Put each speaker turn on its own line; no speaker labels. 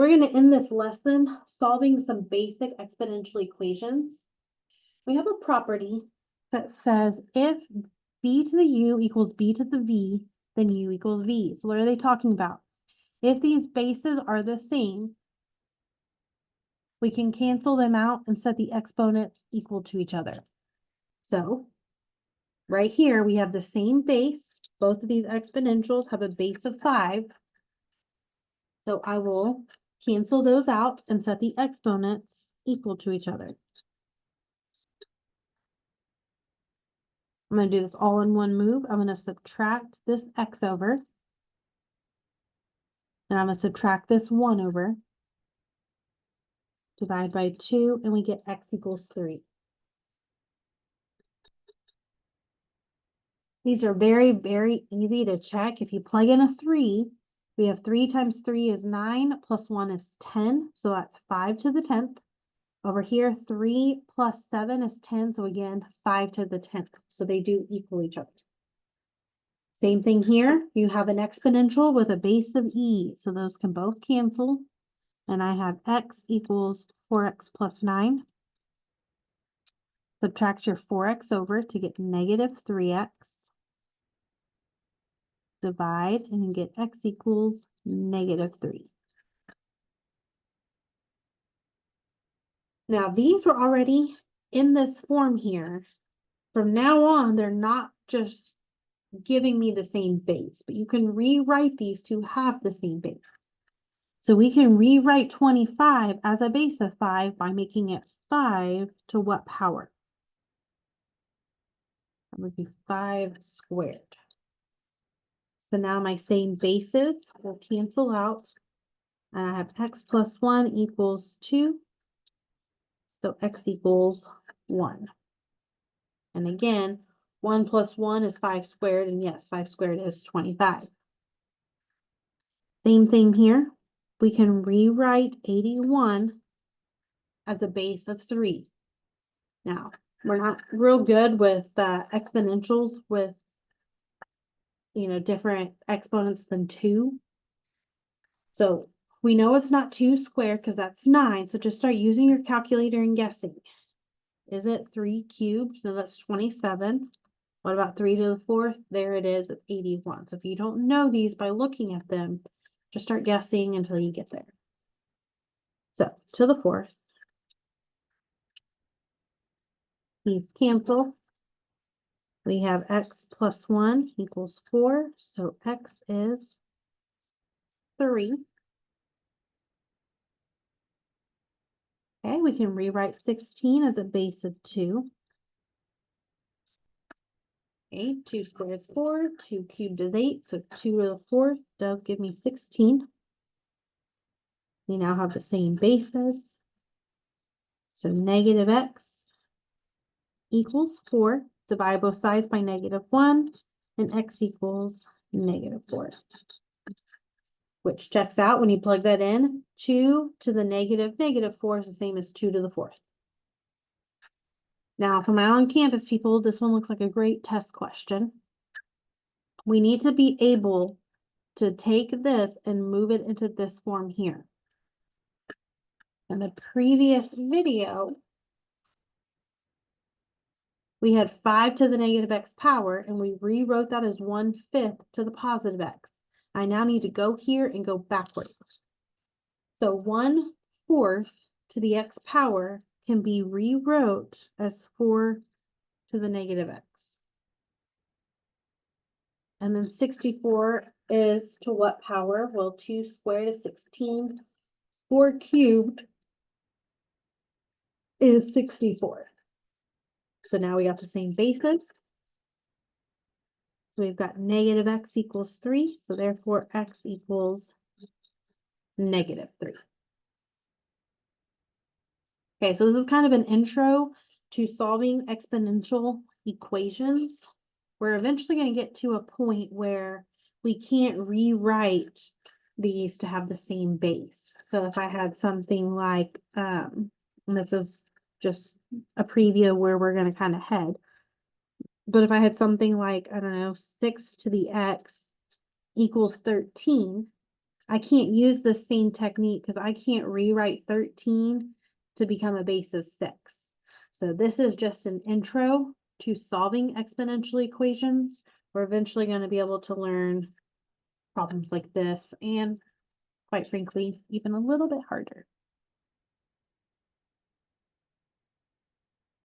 We're going to end this lesson solving some basic exponential equations. We have a property that says if b to the u equals b to the v, then u equals v. So what are they talking about? If these bases are the same, we can cancel them out and set the exponents equal to each other. So right here, we have the same base. Both of these exponentials have a base of 5. So I will cancel those out and set the exponents equal to each other. I'm going to do this all in one move. I'm going to subtract this x over. And I'm going to subtract this 1 over. Divide by 2, and we get x equals 3. These are very, very easy to check. If you plug in a 3, we have 3 times 3 is 9, plus 1 is 10. So that's 5 to the 10th. Over here, 3 plus 7 is 10. So again, 5 to the 10th. So they do equal each other. Same thing here. You have an exponential with a base of e. So those can both cancel. And I have x equals 4x plus 9. Subtract your 4x over to get negative 3x. Divide and you get x equals negative 3. Now these were already in this form here. From now on, they're not just giving me the same base, but you can rewrite these to have the same base. So we can rewrite 25 as a base of 5 by making it 5 to what power? That would be 5 squared. So now my same bases will cancel out. And I have x plus 1 equals 2. So x equals 1. And again, 1 plus 1 is 5 squared. And yes, 5 squared is 25. Same thing here. We can rewrite 81 as a base of 3. Now, we're not real good with exponentials with, different exponents than 2. So we know it's not 2 squared because that's 9. So just start using your calculator and guessing. Is it 3 cubed? No, that's 27. What about 3 to the 4th? There it is. It's 81. So if you don't know these by looking at them, just start guessing until you get there. So to the 4th. These cancel. We have x plus 1 equals 4. So x is 3. Okay, we can rewrite 16 as a base of 2. Okay, 2 squared is 4, 2 cubed is 8, so 2 to the 4th does give me 16. We now have the same bases. So negative x equals 4. Divide both sides by negative 1, and x equals negative 4. Which checks out when you plug that in. 2 to the negative 4 is the same as 2 to the 4th. Now, for my on-campus people, this one looks like a great test question. We need to be able to take this and move it into this form here. In the previous video, we had 5 to the negative x power, and we rewrote that as 1/5 to the positive x. I now need to go here and go backwards. So 1/4 to the x power can be rewrote as 4 to the negative x. And then 64 is to what power? Well, 2 squared is 16. 4 cubed is 64. So now we got the same bases. So we've got negative x equals 3. So therefore x equals negative 3. Okay, so this is kind of an intro to solving exponential equations. We're eventually going to get to a point where we can't rewrite these to have the same base. So if I had something like, and this is just a preview where we're going to kind of head. But if I had something like, I don't know, 6 to the x equals 13, I can't use the same technique because I can't rewrite 13 to become a base of 6. So this is just an intro to solving exponential equations. We're eventually going to be able to learn problems like this and, quite frankly, even a little bit harder.